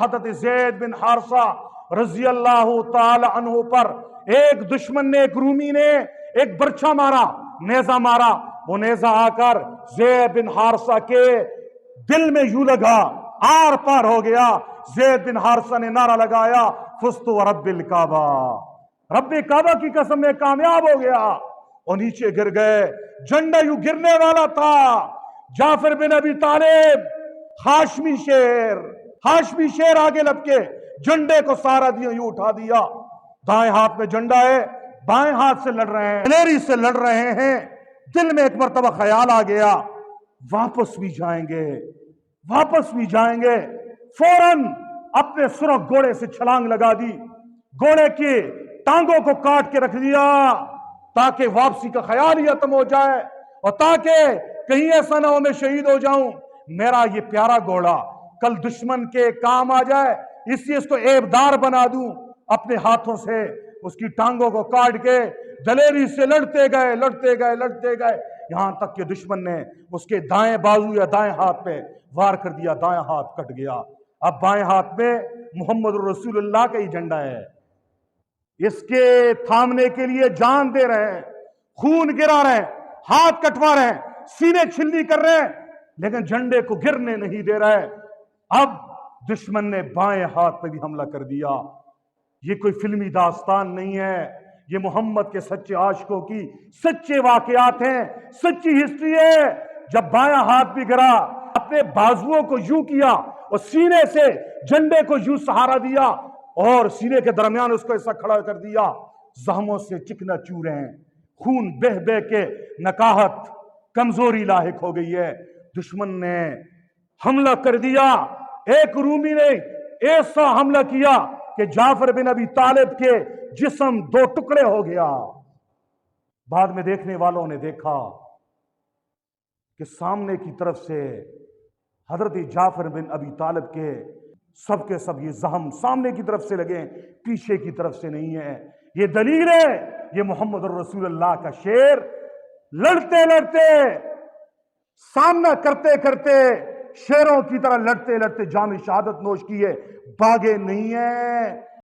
حضرت زید بن حارثہ رضی اللہ تعالی عنہ پر ایک دشمن نے، ایک رومی نے ایک برچھا مارا، نیزہ مارا. وہ نیزہ آ کر زید بن حارثہ کے دل میں یوں لگا، آر پار ہو گیا. زید بن حارثہ نے نعرہ لگایا، فزت ورب الکعبہ، رب کعبہ کی قسم میں کامیاب ہو گیا. اور نیچے گر گئے. جھنڈا یوں گرنے والا تھا. جعفر بن ابی طالب ہاشمی شیر آگے لپکے جھنڈے کو سہارا دیا، یوں اٹھا دیا. دائیں ہاتھ میں جھنڈا ہے، بائیں ہاتھ سے لڑ رہے ہیں، دلیری سے لڑ رہے ہیں. دل میں ایک مرتبہ خیال آ گیا، واپس بھی جائیں گے. فوراً اپنے سرخ گھوڑے سے چھلانگ لگا دی، گھوڑے کی ٹانگوں کو کاٹ کے رکھ دیا تاکہ واپسی کا خیال ہی ختم ہو جائے، اور تاکہ کہیں ایسا نہ ہو میں شہید ہو جاؤں. میرا یہ پیارا گھوڑا کل دشمن کے کام آ جائے، اس لیے اس کو عیبدار بنا دوں. اپنے ہاتھوں سے اس کی ٹانگوں کو کاٹ کے دلیری سے لڑتے گئے یہاں تک کہ دشمن نے اس کے دائیں بازو یا دائیں ہاتھ پہ وار کر دیا. دائیں ہاتھ کٹ گیا. اب بائیں ہاتھ میں محمد رسول اللہ کا ہی جھنڈا ہے. اس کے تھامنے کے لیے جان دے رہے ہیں، خون گرا رہے ہیں، ہاتھ کٹوا رہے ہیں، سینے چھلنی کر رہے ہیں، لیکن جھنڈے کو گرنے نہیں دے رہے. اب دشمن نے بائیں ہاتھ پہ بھی حملہ کر دیا. یہ کوئی فلمی داستان نہیں ہے، یہ محمد کے سچے عاشقوں کی سچے واقعات ہیں، سچی ہسٹری ہے. جب بائیں ہاتھ بھی گرا، اپنے بازوؤں کو یوں کیا اور سینے سے جھنڈے کو یوں سہارا دیا اور سینے کے درمیان اس کو ایسا کھڑا کر دیا. زخموں سے چکنا چور ہیں، خون بہ کے نکاہت کمزوری لاحق ہو گئی ہے. دشمن نے حملہ کر دیا. ایک رومی نے ایسا حملہ کیا کہ جعفر بن ابی طالب کے جسم دو ٹکڑے ہو گیا. بعد میں دیکھنے والوں نے دیکھا کہ سامنے کی طرف سے حضرت جعفر بن ابی طالب کے سب یہ زخم سامنے کی طرف سے لگے، پیچھے کی طرف سے نہیں ہے. یہ دلیل ہے، یہ محمد الرسول اللہ کا شیر لڑتے سامنا کرتے شیروں کی طرح لڑتے جام شہادت نوش کیے، بھاگے نہیں ہیں.